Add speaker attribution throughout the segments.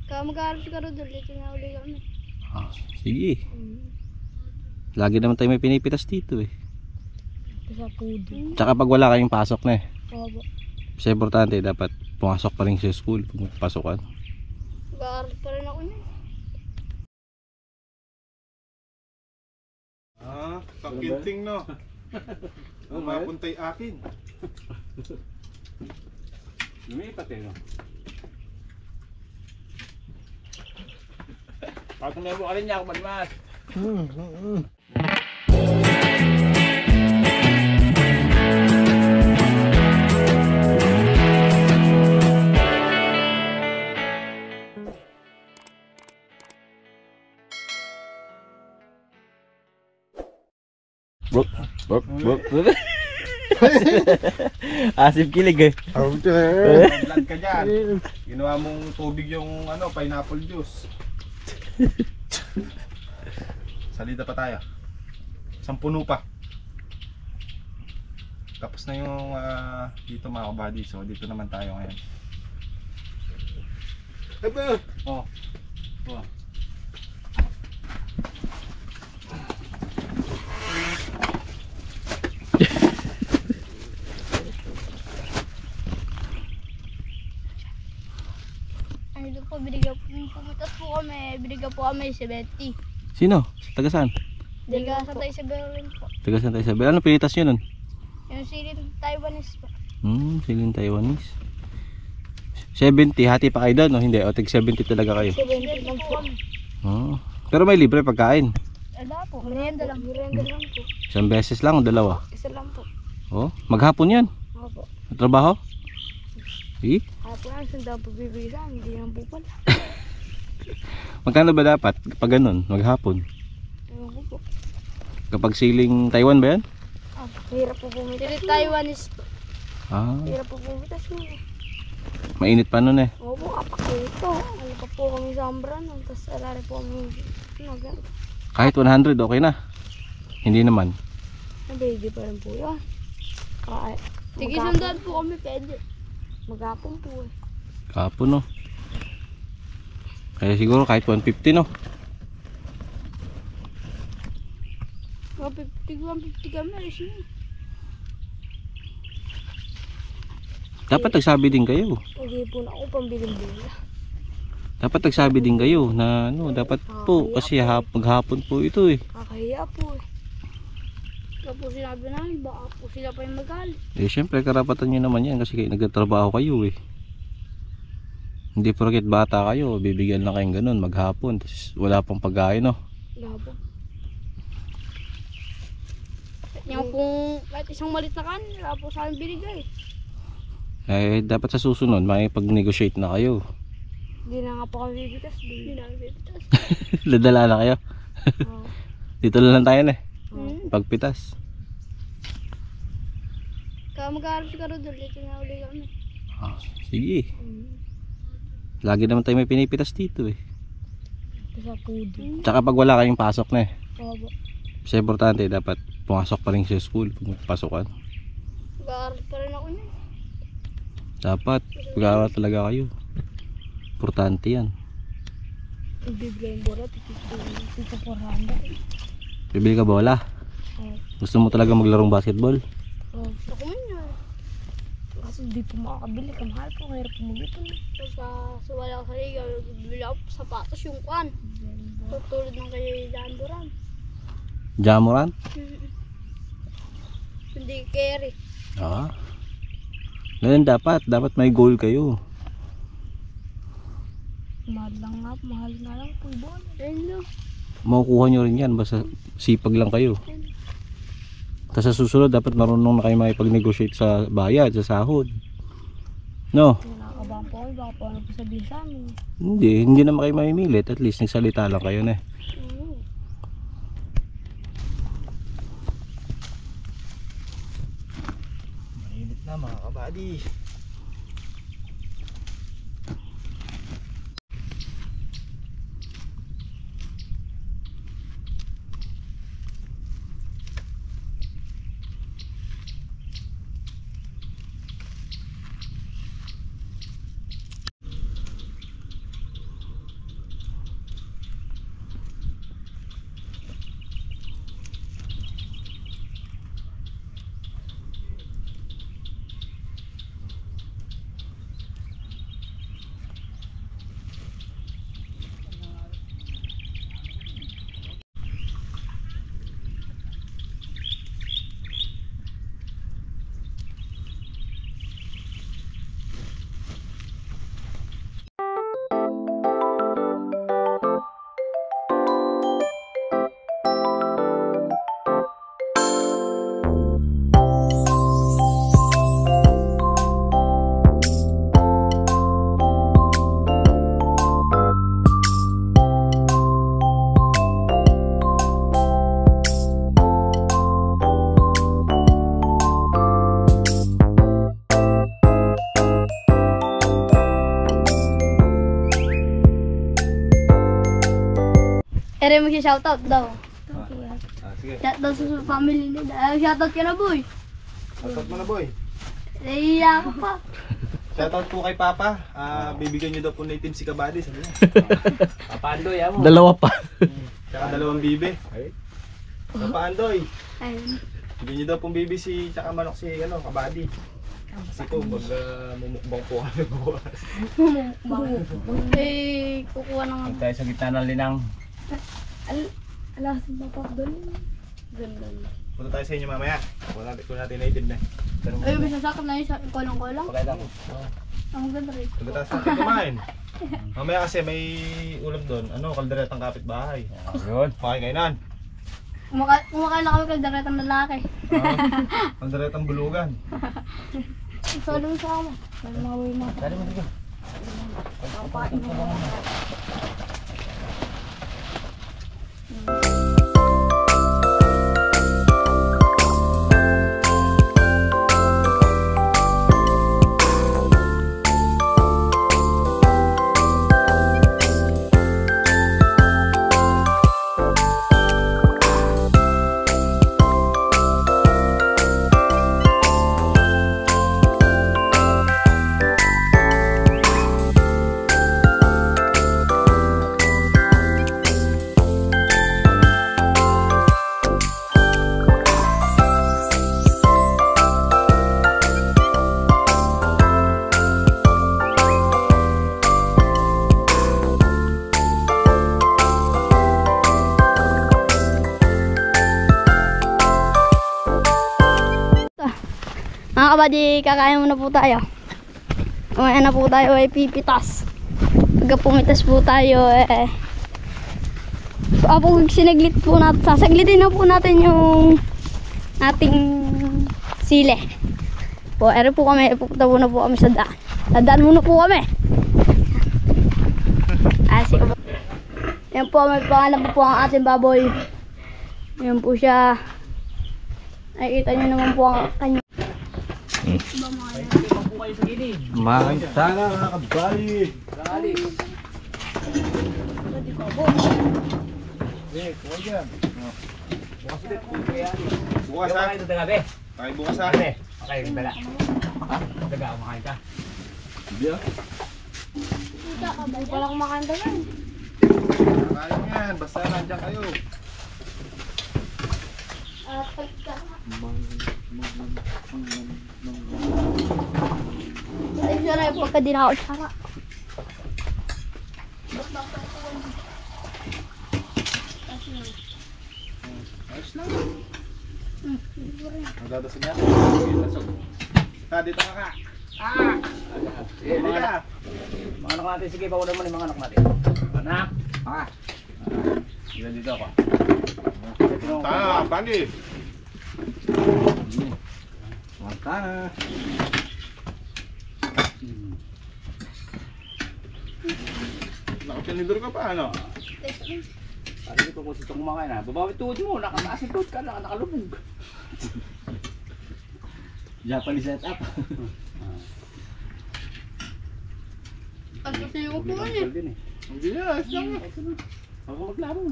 Speaker 1: Mag-aaral ka rin doon, dito na uli kami.
Speaker 2: Ah, sige. Lagi naman tayo may pinipitas dito eh.
Speaker 1: Sa pudo.
Speaker 2: Tsaka pag wala kayong pasok na eh.
Speaker 1: Opo.
Speaker 2: Kasi importante dapat pumasok pa rin sa school kung pasukan.
Speaker 1: Mag-aaral pa rin ako niyan.
Speaker 3: Kakinting no. Mapuntay akin.
Speaker 2: Lumipat eh no. Pag nabo ka rin niya ako magmas. Buk. Asip kilig eh.
Speaker 3: Vlog ka dyan. Ginawa mong tubig yung pineapple juice. Salida pa tayo. 10 pa. Tapos na yung dito mga kabady. So dito naman tayo ngayon. Oh.
Speaker 1: Ano po, pumitas po kami. Binigyan po kami 70.
Speaker 2: Sino? Taga saan?
Speaker 1: Diga sa tayo sa Berlin po.
Speaker 2: Taga Santa Isabel. Ano pinitas nyo nun?
Speaker 1: Yung silid Taiwanese po.
Speaker 2: Siling Taiwanese. 70, hati pa kayo doon, no? Hindi, o tig 70 talaga kayo.
Speaker 1: 70 lang po.
Speaker 2: Oh. Pero may libre pagkain.
Speaker 1: Wala po, merienda lang. Merienda lang po.
Speaker 2: Isang beses lang o dalawa?
Speaker 1: Isa lang po.
Speaker 2: Oh, maghapon yan.
Speaker 1: Opo.
Speaker 2: Trabaho? Eh?
Speaker 1: Hapo lang, sandang po bibisan. Hindi lang po pala.
Speaker 2: Magkano ba dapat kapag ganun, maghapon?
Speaker 1: Ewan ko po.
Speaker 2: Kapag siling Taiwan ba yan?
Speaker 1: Hirap po pumitas. Silid Taiwanese po.
Speaker 2: Ah,
Speaker 1: Hirap po pumitas mo.
Speaker 2: mainit pa nun eh.
Speaker 1: Opo, apak ito. Ano pa po kami sa Ambran. Tapos alari po kami.
Speaker 2: Kahit 100 okay na. Hindi naman.
Speaker 1: Baby pa rin po yun. Sige, sandaan po kami pwede. Maghapon po eh.
Speaker 2: Kapon no. Kaya siguro kahit 150 no.
Speaker 1: 150 kami. Alis na.
Speaker 2: Dapat nagsabi din kayo.
Speaker 1: Hindi po na ako pambiling bola.
Speaker 2: Dapat nagsabi din kayo na dapat po kasi maghapon po ito eh.
Speaker 1: Kakahiya po eh. Kaya po sinabi namin, baka po sila pa yung magalit.
Speaker 2: Eh syempre karapatan nyo naman yan kasi nagtatrabaho kayo eh. Hindi porket bata kayo, bibigyan na kayong ganun maghapon. Tapos wala pang pagkain no.
Speaker 1: Wala po. Yung kung kahit isang malit na kanin, wala po sa amin binigay.
Speaker 2: Eh dapat sa susunod makipag-negotiate na kayo.
Speaker 1: Hindi na nga po kami bibitas. Hindi na kami bibitas.
Speaker 2: Dadala na kayo.
Speaker 1: Oo.
Speaker 2: Dito lang tayo na eh. Pagpitas.
Speaker 1: Mag-aaral ka rin doon, dito na uli kami.
Speaker 2: Ah, sige. Lagi naman tayo may pinipitas dito eh.
Speaker 1: Sa pudo.
Speaker 2: Tsaka pag wala kayong pasok na eh.
Speaker 1: Opo.
Speaker 2: Kasi importante dapat pumasok pa rin sa school kung pasukan.
Speaker 1: Mag-aaral pa rin ako niyan.
Speaker 2: Dapat mag-aaral talaga kayo. Importante yan.
Speaker 1: Bibigay yung bola, tito 400.
Speaker 2: Bibili ka bola. Gusto mo talaga maglarong basketball?
Speaker 1: Gusto ko man yun. Kaso di po makakabili, kamahal po, mahirap po mag-ipon. Sa wala ko sa liga, bibili ako sapatos yung kwan. Tulad ng kay Dandoran.
Speaker 2: Jamoran?
Speaker 1: Hindi carry.
Speaker 2: Ah. Ganyan dapat may goal kayo.
Speaker 1: Mahal lang nga, mahal na lang po yung bola. Ayun lang.
Speaker 2: Makukuha nyo rin yan basta sipag lang kayo. Tapos sa susunod dapat marunong na kayo makipag-negotiate sa bayad, sa sahod. No?
Speaker 1: Nakakabang po kayo, baka po ano po sabihin sa amin.
Speaker 2: Hindi naman kayo mamimilit. At least nagsalita lang kayo na eh. Mainit na mga kabady.
Speaker 1: Ere mo siya shoutout daw.
Speaker 3: Sige.
Speaker 1: Shoutout sa family nila. Shoutout ka na, boy.
Speaker 3: Shoutout mo na, boy.
Speaker 1: Naiiyak ko pa.
Speaker 3: Shoutout po kay Papa. Bibigyan niyo daw po na itim si Kabady. Sabi niya.
Speaker 4: Papandoy, mo.
Speaker 2: Dalawa pa.
Speaker 3: Tsaka 2 bibe. Papa Andoy.
Speaker 1: Ayun.
Speaker 3: Bigyan niyo daw pong bibi si tsaka manok si Kabady. Kasi po mumukbang po kami bukas.
Speaker 1: Eh, kukuha ng...
Speaker 4: Huwag tayo sa gitna ng linang.
Speaker 1: Alas, mapapdol. Ganda.
Speaker 3: Punta tayo sa inyo mamaya. Kung natin na itim na.
Speaker 1: Ay, may sasakap na yun sa kolong-kolong.
Speaker 4: Pakita ko.
Speaker 1: Ang ganda rin.
Speaker 3: Pagkatapos natin kumain. Mamaya kasi may ulam doon. Kalderetang kapitbahay.
Speaker 4: Yun.
Speaker 3: Pakikainan.
Speaker 1: Kumakain na kami kaldaretang lalaki.
Speaker 3: Kalderetang bulugan.
Speaker 1: Solo sa kami. Para mawin mo.
Speaker 4: Dali mo dito.
Speaker 1: Kapain mo. Mga kabady, kakain muna po tayo. Mamaya na po tayo ay pipitas. Pagka pumitas po tayo pag sinaglit po natin, sasaglitin na po natin yung ating sile. Po, ere po kami, pupunta muna po kami sa daan. Dadaan muna po kami. Sige po. Yan po, may pangalan po ang ating baboy. Yan po siya. Nakikita nyo naman po ang kanya.
Speaker 3: Sana mga kabali. Bukas ha? Tayo bukas ha?
Speaker 4: Okay, dala. Ha? Daga, kumakain ka.
Speaker 3: Hindi ah.
Speaker 1: Wala kumakain tayo.
Speaker 3: Kaya yan, basta nandiyan kayo.
Speaker 1: Ay, siya na yung pagka di na ako tsara.
Speaker 3: Ayos lang. Magdadasin niya. Dito ka ka. Dito ka.
Speaker 4: Mga anak natin, sige, pakunan mo na yung mga anak natin. Anak! Dito ako.
Speaker 3: Bali. Montana. Nakatinidor ka pa, ano?
Speaker 4: Ano ito kung gusto kumakain ha? Babawi tuhod mo, nakataas yung tuhod ka, nakalubog.
Speaker 2: Japanese setup.
Speaker 1: At kasi yung upuan eh.
Speaker 3: Hindi na, ayos lang.
Speaker 4: Ako maglaro.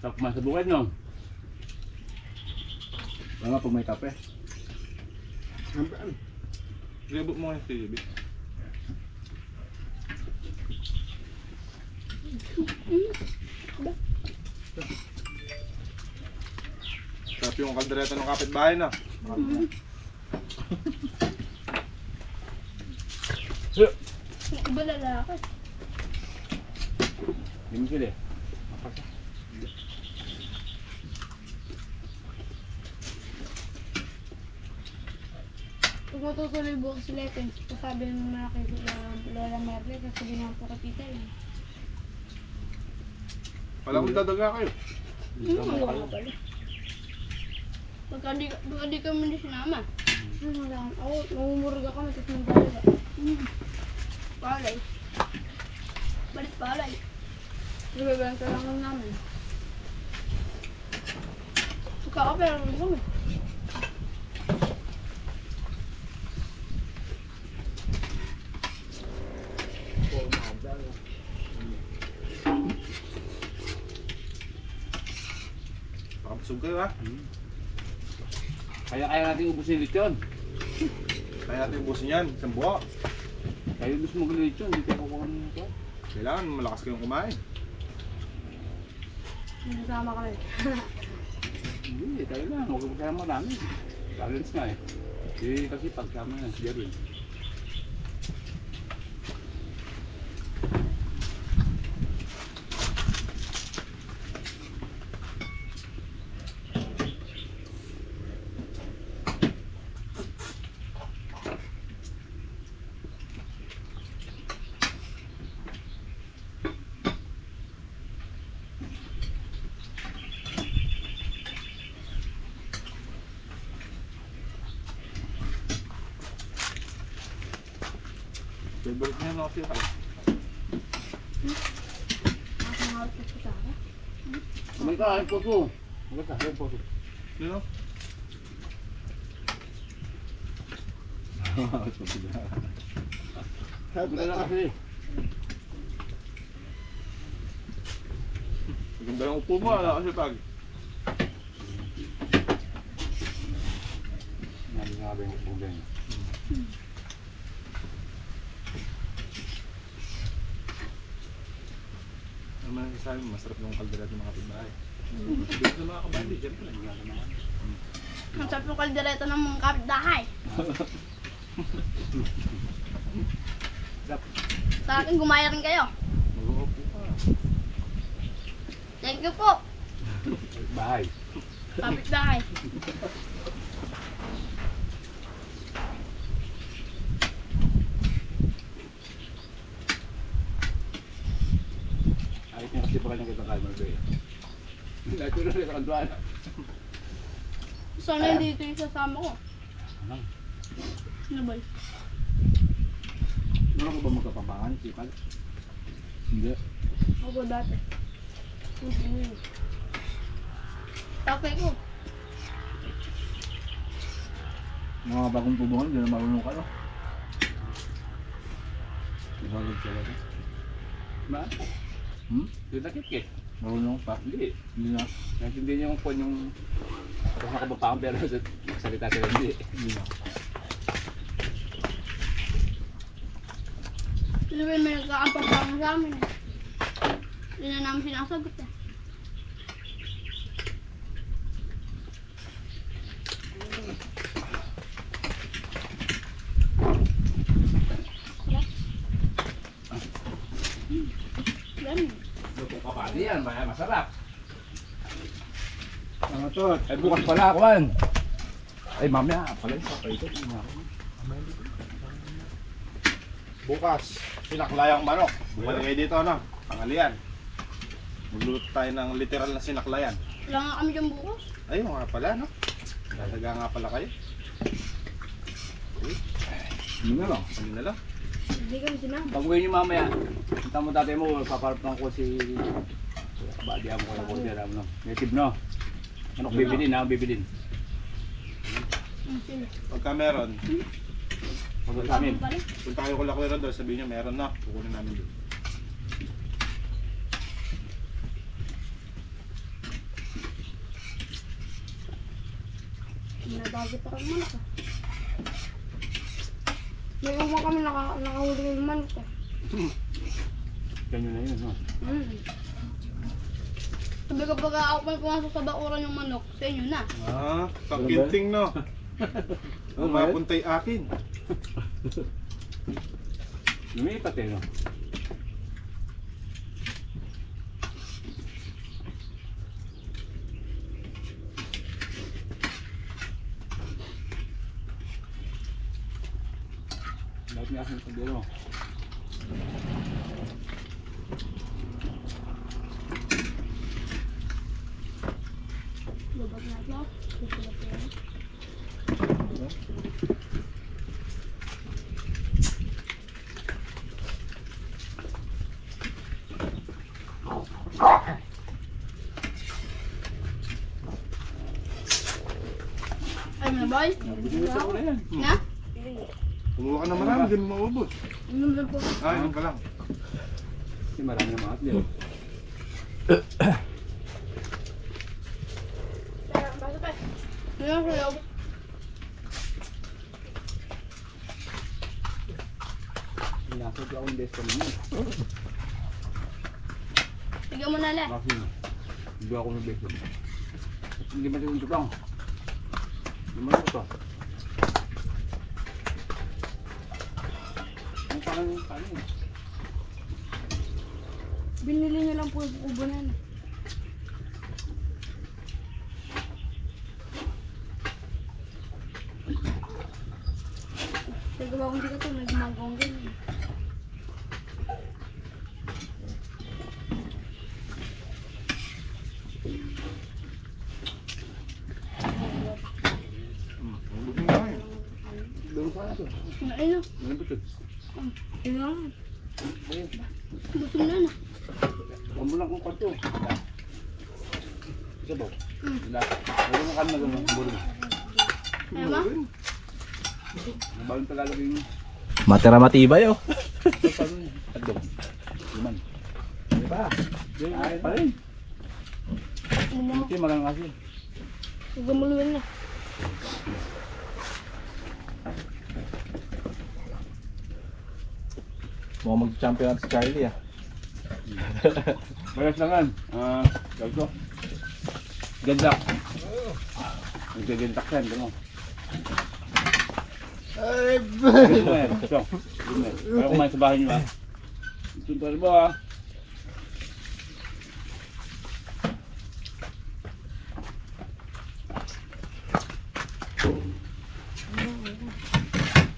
Speaker 4: Tapos masa bukid no?
Speaker 2: Wala nga pag may kape.
Speaker 3: Grabot mo yung TV. Sarap yung kaldereta ng kapitbahay na.
Speaker 1: Iba lalaki.
Speaker 4: Hindi mo sila eh.
Speaker 1: Pag matutuloy bukas sila ito, sabi ng mga kay Lola Merle, kasi ginawa po kapita eh.
Speaker 3: Wala kong dadaga kayo.
Speaker 1: Wala pala. Pagka di kami hindi sinama. Ako, namumurga kami, tapos nang balaga. Palay. Balit palay. Nagaganta lang namin. Pagkakapera rin kami.
Speaker 3: Busog kayo ha?
Speaker 4: Kaya natin ubusin ulit yun.
Speaker 3: Kaya natin ubusin yan, isang buo.
Speaker 4: Kayo gusto mo ulit yun, hindi tayo kukuha ng ito.
Speaker 3: Kailangan malakas kayong kumain.
Speaker 1: Nasama kami.
Speaker 4: Hindi, tayo lang. Huwag mo kaya marami. Balance nga eh. Kasi pagsama na siya rin.
Speaker 3: Favorite niya na kasi tayo.
Speaker 1: Ako nga ulit sa kasama.
Speaker 4: May kain po po. May kain po po.
Speaker 3: Yun o.
Speaker 4: Wala na kasi.
Speaker 3: Maganda lang upo mo, ala kasi pag.
Speaker 4: Nabi yung problema.
Speaker 3: Naman ang sabi mo, masarap yung kaldereta ng mga kapitbahay. Dito sa mga kabandi, dyan pala.
Speaker 1: Ang sarap yung kaldereta ng mga kapitbahay. Sa akin, gumaya rin kayo.
Speaker 3: Mag-uupo ka.
Speaker 1: Thank you po.
Speaker 4: Bahay.
Speaker 1: Kapitbahay.
Speaker 4: Ayos niya kasi pa kanyang kita kain mag-bay. Lahat yun ulit ang duwan.
Speaker 1: Sana hindi ito yung sasama ko.
Speaker 4: Ano?
Speaker 1: Ano ba?
Speaker 4: Meron ko ba magkapabangan? Sipal? Hindi.
Speaker 1: Ako ba dati? Tatay ko.
Speaker 4: Mga bagong tubungan, hindi na marunong ka no? Marunong ka ba? Ba? Yung nakikit. Marunong pa? Hindi. Hindi na. Naintindi niyo yung phone yung tapos nakabapaan pero salita sila hindi. Hindi na.
Speaker 1: Sino ba yung may nagkakampang sa amin eh? Hindi na namin sinasagot eh. Ganun.
Speaker 4: Lutong kapati yan, masarap. Ano to? Ay bukas pala, Kwan. Ay mamaya, pala yung pa ito.
Speaker 3: Bukas, sinaklayang manok. Bumalik kayo dito, ano? Pangalian. Magluluto tayo ng literal na sinaklayan.
Speaker 1: Wala nga kami dyan bukas.
Speaker 3: Ayun nga pala, no? Dadaga nga pala kayo.
Speaker 4: Hindi na lang.
Speaker 3: Ano na lang?
Speaker 1: Hindi kami sinama.
Speaker 4: Pag-uwi niyo mamaya, punta mo tatay mo, paparapang ko si Badiam ko yung order no. Native no. Ano bibilin ha, bibilin.
Speaker 1: Sino?
Speaker 3: Pagka meron,
Speaker 4: Pag sa amin.
Speaker 1: Pala?
Speaker 3: punta kayo kula Kuya Rodol, sabihin nyo meron na. Kukunin namin doon.
Speaker 1: Nabagit ako ng manok ah. May umang kami nakahuli ng manok eh.
Speaker 4: Ganyan na yun no.
Speaker 1: Sabi ko pag ako pa pumasok sa bakuran yung manok, sa inyo na.
Speaker 3: Ah, kakinting, no? Mapuntay akin.
Speaker 4: Lumipat eh no. Lahat niya asin sa dero.
Speaker 1: Lubag na ito. Susulat ko yan. Ay, mga boy.
Speaker 4: Binubusan ko na yan.
Speaker 1: Na?
Speaker 3: Kumuha ka na marami, hindi mo maubos.
Speaker 1: Inom lang po.
Speaker 3: Ah, yun ka lang.
Speaker 4: Kasi marami na mga atlet.
Speaker 1: Ano sa'yo?
Speaker 4: Pinasok ko akong best friend mo.
Speaker 1: Bigyan mo na le.
Speaker 4: Kasi hindi ako ng best friend. Hindi ba ito lang? Hindi mo ito. Ang paano yun?
Speaker 1: Binili niyo lang po yung kubo na yan. Nagawa kong di ka ito, nagmagawang ganyan.
Speaker 4: Doon pa na ito.
Speaker 1: Ayun na.
Speaker 4: Ano ba ito?
Speaker 1: Ayun na.
Speaker 4: Ayun.
Speaker 1: Gutom na na.
Speaker 4: Huwag mo lang kung kwarto. Isa ba? Wala. Wala mo kami na bulong.
Speaker 1: Ayun ba?
Speaker 4: Nabalong Tagalog yung
Speaker 2: Matira matibay oh.
Speaker 4: tagdog. Liman. Diba? Ay, pa rin. Hindi malang kasi.
Speaker 1: Gumuluin na.
Speaker 2: Mukhang mag-champion si Charlie ah.
Speaker 4: Bayas langan. Gawin ko. Gandak. Nagkagandak yan. Gano'n. Ay, so, kaya kumain sa bahay niyo ah. Tuntuan mo ah.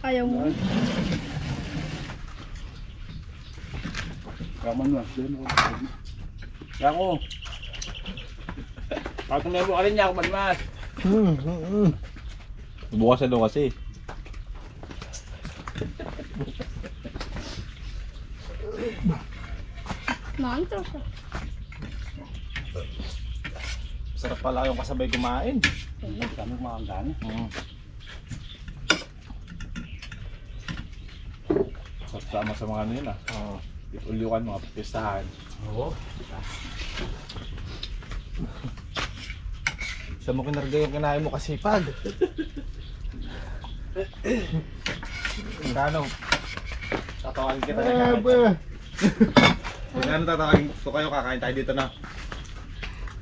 Speaker 1: Ayaw mo.
Speaker 4: Kaya man na. Kaya ko. Kahit tumebo ka rin niya ako madmas.
Speaker 2: Bukas na daw kasi.
Speaker 1: Mantos ah.
Speaker 3: Sarap pala yung kasabay kumain.
Speaker 4: Kami kumakanggan.
Speaker 3: Sama sa mga ano yun ah. Ulyukan, mga pistahan.
Speaker 4: Oo.
Speaker 3: Sa mo kinarga yung kinain mo kasipag. Gano? Tatawagin kita na kakain. Gano tatawagin ko kayo, kakain tayo dito na.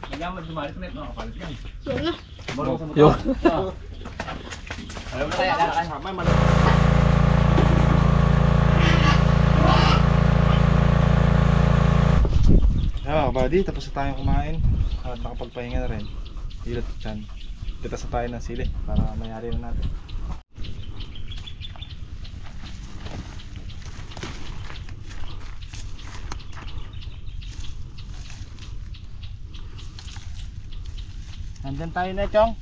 Speaker 4: Magamat dumalit na ito. Nakapalit yan.
Speaker 1: Yun na.
Speaker 4: Marunong sa motor.
Speaker 2: Yo.
Speaker 4: Alam mo kaya kakain.
Speaker 3: Kamay man. Yeah, buddy, tapos na tayong kumain. At nakapagpahinga na rin. Hilot dyan. Titas na tayo ng sili para mayari na natin. Nandyan tayo na, Chong.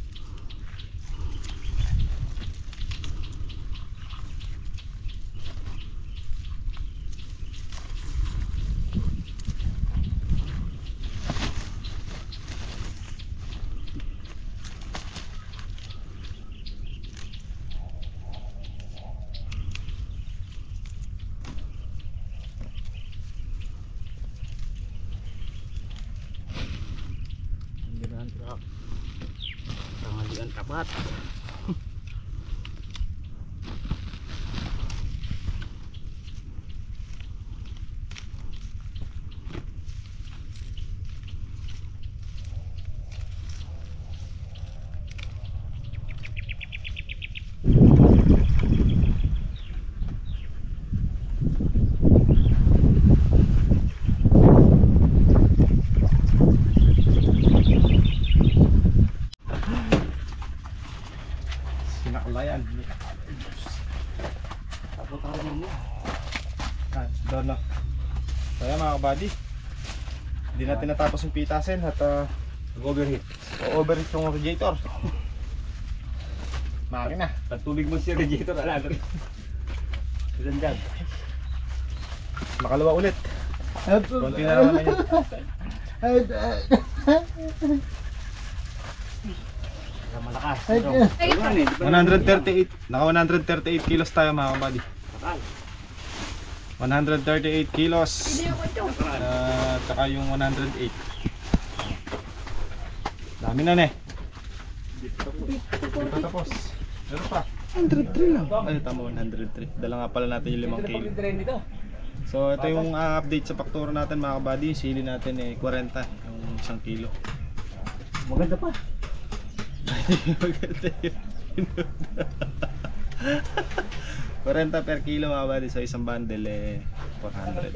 Speaker 4: Tanghalian kapat.
Speaker 3: Sinaklayan. Doon na. Kaya mga kabady, hindi natin natapos yung pitasin at
Speaker 4: Overheat.
Speaker 3: overheat yung radiator. Makina.
Speaker 4: Patulig mo si radiator. Ala. Diyan dyan.
Speaker 3: Makalawa ulit. Konti na naman yun. 138. Naka 138 kilos tayo mga kabady. 138 kilos.
Speaker 1: Hindi ako ito.
Speaker 3: Tsaka yung 108. Dami na ne. Tapos. Meron pa. 103 lang. Ay, tama, 103. Dala nga pala natin yung 5 kilo. So, ito yung update sa faktura natin mga kabady. Sili natin 40, yung 1 kilo.
Speaker 4: Maganda pa.
Speaker 3: Maganda yun. 40 per kilo mga kabady. So, isang bundle 400.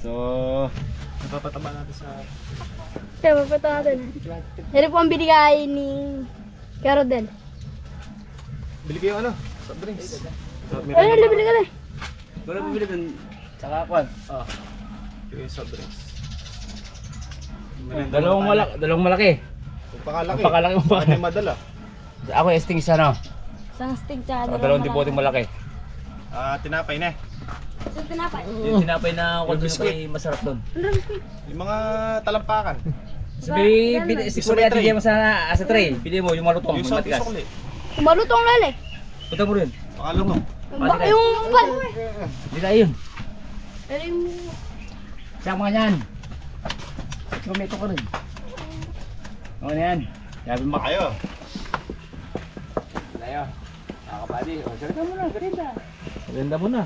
Speaker 3: So, napapataba natin sa...
Speaker 1: Kaya mapata natin. Yan po ang binigay ni Carodel.
Speaker 3: Bili kayo ano? Soft drinks.
Speaker 1: Ay, nalibili ka na.
Speaker 4: Wala bibili dun. Tsaka kwan. Oh.
Speaker 3: Bili kayo soft drinks.
Speaker 4: Dalawang malaki.
Speaker 3: Pakalaki.
Speaker 4: Pakalaki mo pa.
Speaker 3: Ano yung madala?
Speaker 4: Ako esting isa no.
Speaker 1: Isang stick tsaka
Speaker 4: Dalawang dipoteng malaki.
Speaker 3: Tinapay na.
Speaker 1: Isang tinapay.
Speaker 4: Yung tinapay na
Speaker 3: Yung
Speaker 4: kung
Speaker 3: biscuit.
Speaker 4: ay masarap doon.
Speaker 3: Yung mga talampakan.
Speaker 4: Sabi, siguro natin dyan sa tray. Pili mo yung malutong,
Speaker 3: Yung
Speaker 4: yung
Speaker 3: sa
Speaker 4: matigas.
Speaker 3: sukli.
Speaker 1: Malutong lali.
Speaker 4: Punta mo rin.
Speaker 3: Pakalutong.
Speaker 1: Yung pan.
Speaker 4: Hindi na yun.
Speaker 1: Pero yung...
Speaker 4: Siyang mga yan. Gumito ka rin. O na yan. Sabi mo.
Speaker 3: Makayo.
Speaker 4: Layo. Nakakabali. O, salita mo na. Ganda.
Speaker 2: Maganda mo na.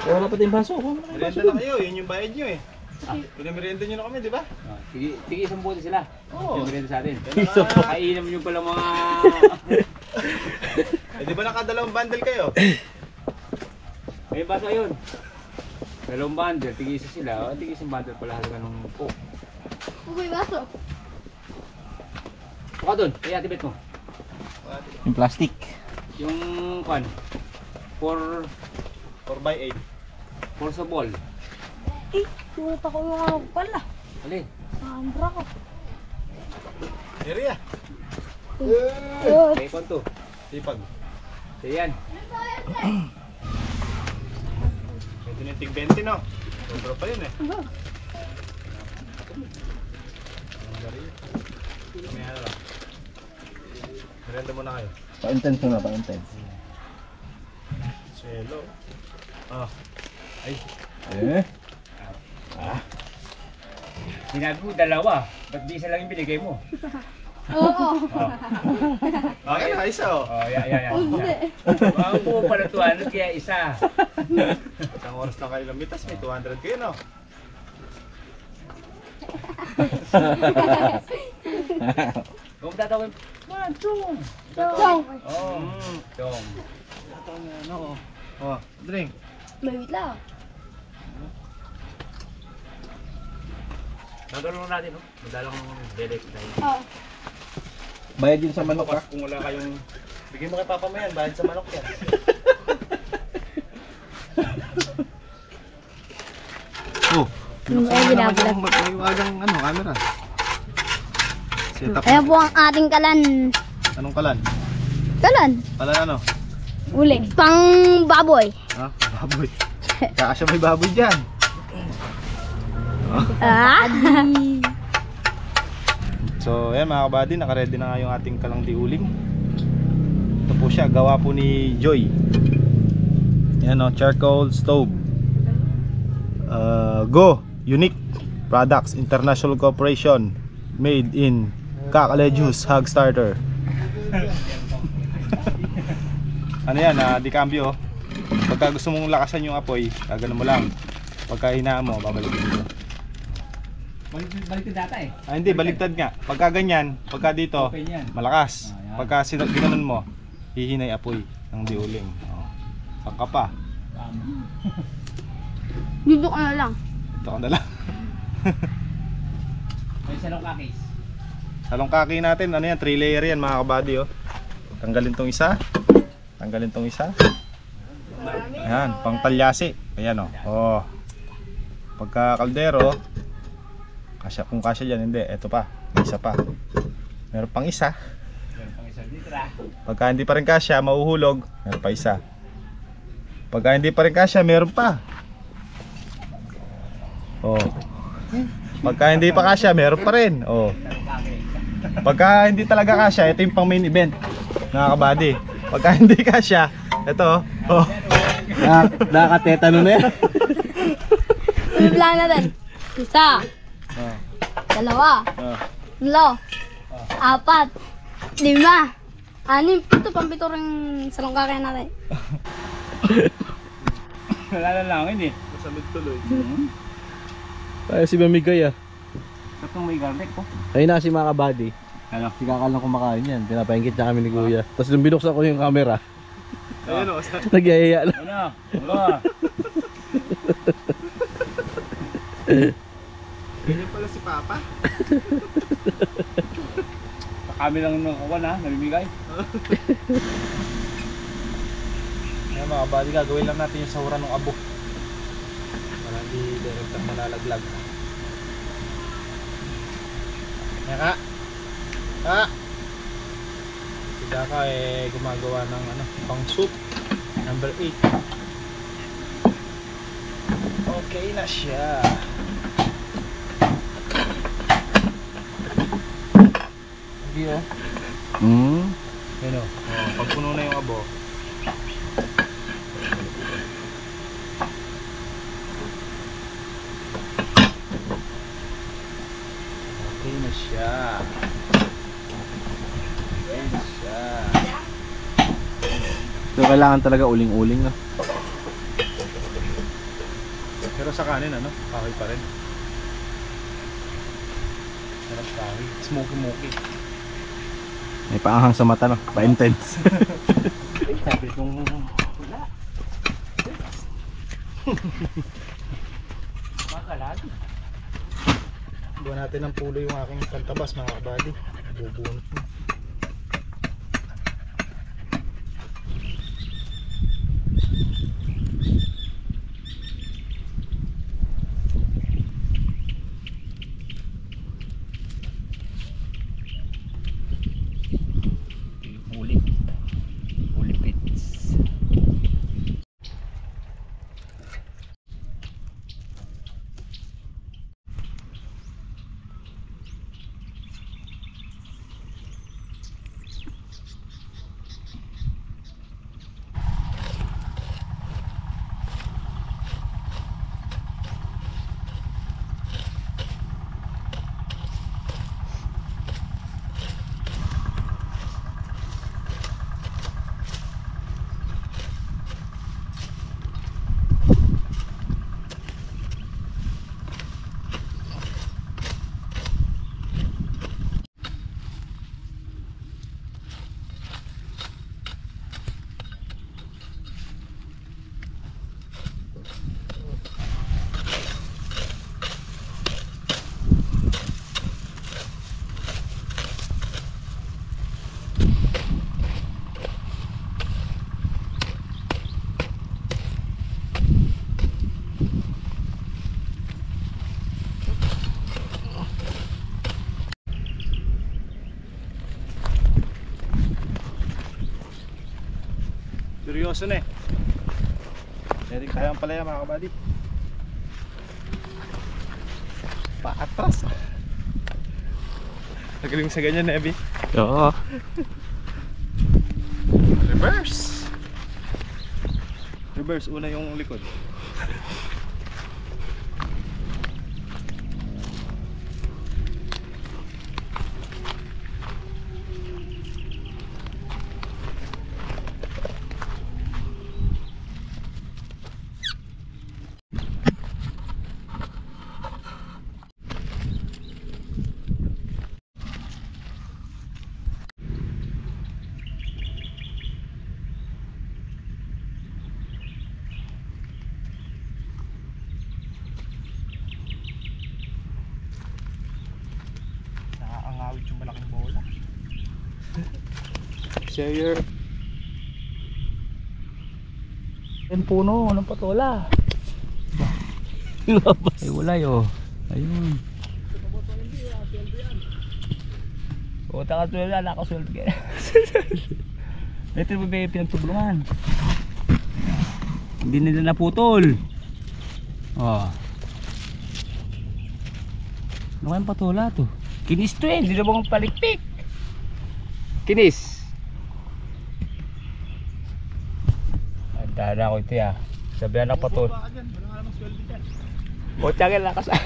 Speaker 2: Wala pa tayong baso.
Speaker 3: Merienda na kayo. Yun yung bayad nyo eh. Pinamerienda nyo na kami, di ba?
Speaker 4: Tigi isang bote sila.
Speaker 3: Oo.
Speaker 4: Yung merienda sa atin.
Speaker 3: Isang bote.
Speaker 4: Kainan mo yung pala mga...
Speaker 3: Di ba nakadalawang bundle kayo?
Speaker 4: May baso yun. Dalawang bundle. Tigi isa sila. O, tigi isang bundle pala halaga ng coke.
Speaker 1: Uy, baso.
Speaker 4: Buka doon. Kaya tibet mo.
Speaker 2: Yung plastic.
Speaker 4: Yung kwan.
Speaker 3: 4x8.
Speaker 4: 4 sa ball.
Speaker 1: Eh, sulat ako yung ano pala.
Speaker 4: Ali.
Speaker 1: Sambra ko.
Speaker 3: Area.
Speaker 4: Kaya kwan to.
Speaker 3: Sipag.
Speaker 4: Kaya yan.
Speaker 3: Ito yung tig 20 no? Sobra pa yun eh. May ano lang. Merienda muna kayo.
Speaker 2: Pa-intense na, pa-intense.
Speaker 3: Selo. Ay.
Speaker 2: Eh?
Speaker 4: Sinabi mo dalawa. Ba't di isa lang yung binigay mo?
Speaker 1: Oo.
Speaker 3: Okay, isa oh.
Speaker 4: Oh, yan. Ang buo pala 200 kaya isa.
Speaker 3: Isang oras lang kayo lamitas, may 200 kayo no?
Speaker 4: Kung tatawin, man, chong.
Speaker 1: Chong.
Speaker 4: Oh, chong.
Speaker 3: Ito nga ano oh. Oh, drink.
Speaker 1: May wait lang.
Speaker 4: Nagano'n natin, no? Madalang delek tayo.
Speaker 1: Oo.
Speaker 2: Bayad yun sa manok ha?
Speaker 3: Kung wala kayong... Bigyan mo kay Papa mo yan, bayad sa manok yan. Oh,
Speaker 1: Ay, binablog.
Speaker 3: Magwagang ano, camera. Setup.
Speaker 1: Ayan po ang ating kalan.
Speaker 3: Anong kalan?
Speaker 1: Kalan?
Speaker 3: Kalan ano?
Speaker 1: Uli. Pang baboy.
Speaker 3: Ha? Baboy. Kakasya may baboy dyan.
Speaker 1: Ah?
Speaker 3: So, ayan mga kabady, nakaready na nga yung ating kalang diuling. Ito po siya, gawa po ni Joy. Ayan o, charcoal stove. Go! Unique Products International Corporation. Made in Cacaledjus Hog Starter. Ano yan, di cambio. Pagka gusto mong lakasan yung apoy, gagano mo lang. Pagka hinaan mo, babalikin mo.
Speaker 4: Baliktad data eh.
Speaker 3: Hindi, baligtad nga. Pagka ganyan, pagka dito,
Speaker 4: Okay yan.
Speaker 3: malakas.
Speaker 4: Ayan.
Speaker 3: Pagka ginanon mo, hihinay apoy ng diuling. Saka pa.
Speaker 1: Dito ka na lang.
Speaker 3: Ito ka na lang.
Speaker 4: May salong kakis.
Speaker 3: Salong kaki natin, ano yan, 3 layer yan mga kabady oh. Tanggalin tong isa. Tanggalin tong isa. Ayan, pang talyasi. Ayan oh. Oh. Pagka kaldero, kasya, kung kasya dyan, hindi. Ito pa, may isa pa. Meron pang isa.
Speaker 4: Meron pang isang litra.
Speaker 3: Pagka hindi pa rin kasya, mauhulog, meron pa isa. Pagka hindi pa rin kasya, meron pa. Oh. Pagka hindi pa kasya, meron pa rin. Oh.
Speaker 4: Salong kakis.
Speaker 3: Pagka hindi talaga kasya, ito yung pang main event. Nakakabady. Pagka hindi kasya, ito. Oh.
Speaker 2: Nakatetano na yan.
Speaker 1: Bibigyan natin. Isa.
Speaker 3: Oh.
Speaker 1: Dalawa.
Speaker 3: Oh.
Speaker 1: Tatlo. Apat. 5. 6. Ito, pampito rin salong kakain natin.
Speaker 4: Wala na langin eh.
Speaker 3: Masamig tuloy.
Speaker 2: Ay, si Mamigay ah.
Speaker 4: Tapos may garlic po.
Speaker 2: Ayun na si mga kabady.
Speaker 4: Ano?
Speaker 2: Si Kakal na kumakain yan. Pinapaingkit niya kami ni Kuya. Tapos nung binuksan ko yung camera,
Speaker 3: Ayun o.
Speaker 2: nagyayaya na.
Speaker 4: Ano? Wala.
Speaker 3: Ganyan pala si Papa.
Speaker 4: Kami lang nung kawan ha, namimigay.
Speaker 3: Ayan mga buddy, gagawin lang natin yung sahuran ng abo. Para hindi direktang malalaglag. Ayan ka. Ha? Si Daka gumagawa ng pang soup. Number 8. Okay na siya. Hindi oh. Yun oh. Pag puno na yung abo. Okay na siya. Okay na siya.
Speaker 2: So kailangan talaga uling-uling na.
Speaker 3: Pero sa kanin kahoy pa rin. Sarap kahoy. Smoky-moky.
Speaker 2: May paanghang sa mata no, pa-intense.
Speaker 4: Sabi kong wala. Makalag.
Speaker 3: Buwan natin ng pulo yung aking pantabas mga kabady. Bubunot mo.
Speaker 4: Ulipits.
Speaker 3: Seryoso na eh. Eric, kaya ang palaya mga kabady. Paatras. Nagaling sa ganyan, Nebi.
Speaker 2: Oo.
Speaker 3: Reverse. Reverse, una yung likod. Nakakangawit yung malaking bola. Share.
Speaker 4: Yan puno ng patola.
Speaker 2: Labas.
Speaker 4: Ay wala yo. Ayun. O taka tuloy nakasweldo ka. Ito ba pinagtulungan? Hindi nila naputol. Oh. Ano kayang patola to? Kinis to eh, hindi na bang palikpik. Kinis. Ang dada ko ito ya. Sabihan ng patol.
Speaker 3: Wala ka namang sweldo dyan.
Speaker 4: O tiyagin lang ka sa